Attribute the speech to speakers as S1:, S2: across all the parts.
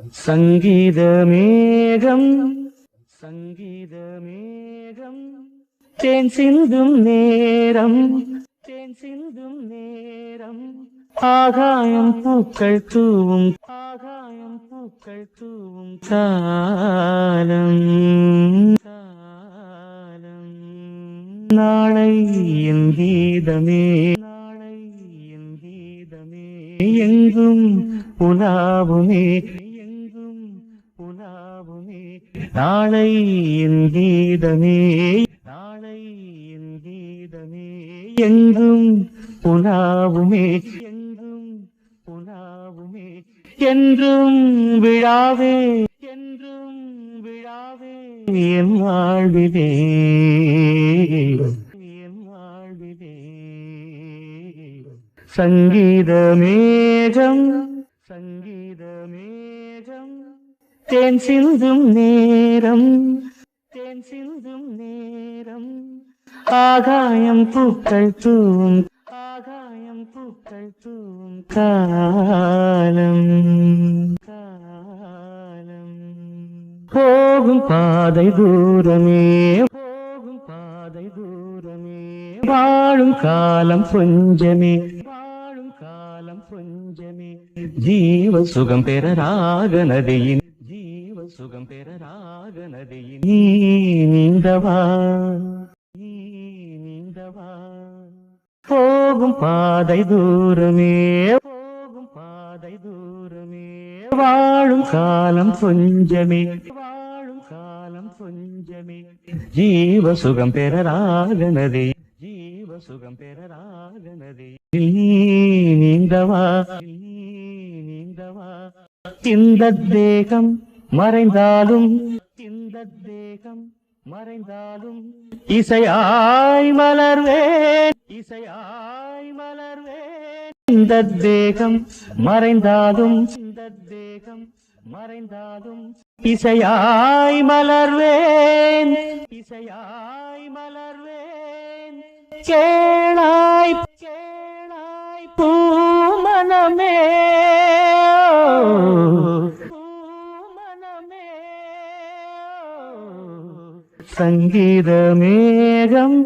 S1: சங்கீத மேகம் சங்கீத மேகம் தேன் சிந்தும் நேரம் தேன் சிந்தும் நேரம் ஆகாயம் பூக்கள் தூவும் ஆகாயம் பூக்கள் தூவும் காலம் காலம் நாளை என் கீதமே நாளை என் கீதமே எங்கும் உலாவுமே எங்கும் உலாவுமே நாளை என் கீதமே நாளை என் கீதமே எங்கும் உலாவுமே எங்கும் உலாவுமே என்றும் விழாவே என்றும் விழாவே என் வாழ்விலே என் வாழ்விலே சங்கீத மேகம் சங்கீத மேகம் தேன் சிந்தும் நேரம் தேன் சிந்தும் நேரம் ஆகாயம் பூக்கள் தூவும் ஆகாயம் பூக்கள் தூவும் காலம் காலம் போகும் பாதை தூரமே போகும் பாதை தூரமே வாழும் காலம் கொஞ்சமே வாழும் காலம் கொஞ்சமே ஜீவ சுகம் பெற ராக நதியின் ஜீவ சுகம் பெற ராக நதியின் நீ நீந்தவா நீ நீந்தவா போகும் பாதை தூரமே போகும் பாதை தூரமே வாழும் காலம் கொஞ்சமே வாழும் காலம் கொஞ்சமே ஜீவ சுகம் பெற ராக நதி ஜீவ சுகம் பெற ராக நதி நீந்தவா நீந்தவா இந்த தேகம் மறைந்தாலும் இந்த தேகம் மறைந்தாலும் இசையாய் மலர்வேன் இசையாய் மலர்வேன் இந்த தேகம் மறைந்தாலும் இந்த தேகம் மறைந்தாலும் இசையாய் மலர்வேன் இசையாய் மலர்வேன் கேளாய் கேளாய் பூமனமே பூமனமே சங்கீத மேகம்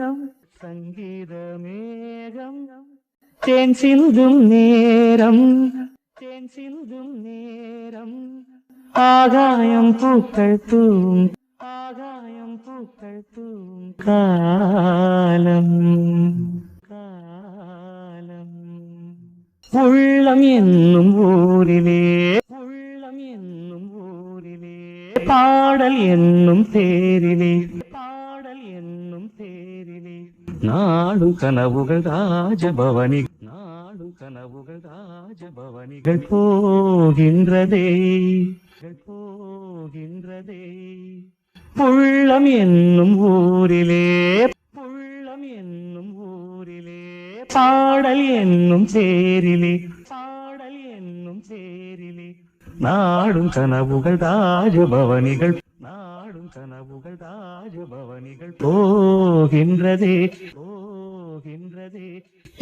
S1: சங்கீத மேகம் தேன் சிந்தும் நேரம் தேன் சிந்தும் நேரம் ஆகாயம் பூக்கள் தூவும் ஆகாயம் பூக்கள் தூவும் காலம் காலம் உள்ளம் என்னும் ஊரிலே உள்ளம் என்னும் ஊரிலே பாடல் என்னும் தேரிலே பாடல் என்னும் தேரிலே நாடும் கனவுகள் ராஜபவனி நாடும் கனவுகள் ராஜபவனிகள் போகின்றதே போகின்றதே புள்ளம் என்னும் ஊரிலே புள்ளம் என்னும் ஊரிலே பாடல் என்னும் தேரிலே பாடல் என்னும் தேரிலே நாடும் கனவுகள் ராஜபவனிகள் நாடும் கனவுகள் ராஜபவனிகள் போகின்றதே போகின்றதே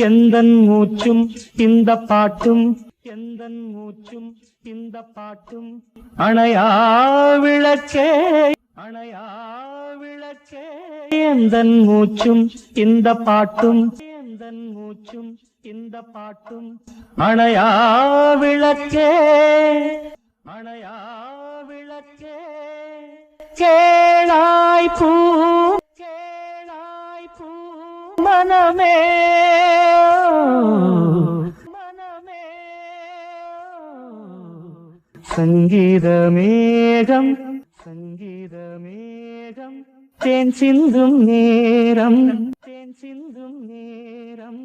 S1: எந்தன் மூச்சும் இந்த பாட்டும் எந்தன் மூச்சும் இந்த பாட்டும் அணையா விளக்கே அணையா விளக்கே எந்தன் மூச்சும் இந்த பாட்டும் எந்தன் மூச்சும் இந்த பாட்டும் அணையா விளக்கே அணையா விளக்கே கேளாய் பூ கேளாய் பூ மனமே மனமே சங்கீத மேகம் சங்கீத மேகம் தேன் சிந்தும் நேரம் தேன் சிந்தும் நேரம்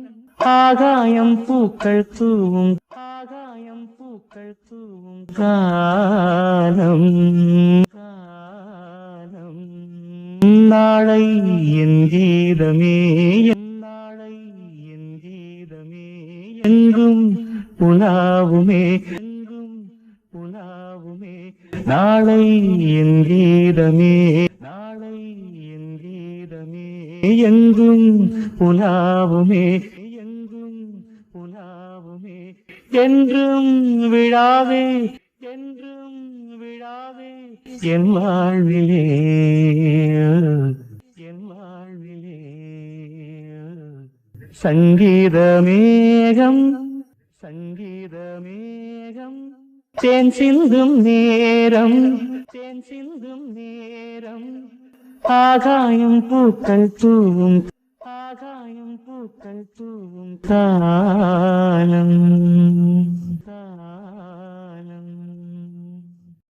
S1: ஆகாயம் பூக்கள் தூவும் ஆகாயம் பூக்கள் தூவும் காலம் காலம் நாளை என் கீதமே நாளை என் கீதமே எங்கும் உலாவுமே எங்கும் உலாவுமே நாளை என் கீதமே நாளை என் கீதமே எங்கும் உலாவுமே எங்கும் உலாவுமே என்றும் விழாவே என்றும் என் வாழ்விலே என் வாழ்விலே சங்கீத மேகம் சங்கீத மேகம் தேன் சிந்தும் நேரம் தேன் சிந்தும் நேரம் ஆகாயம் பூக்கள் தூவும் ஆகாயம் பூக்கள் தூவும் காலம்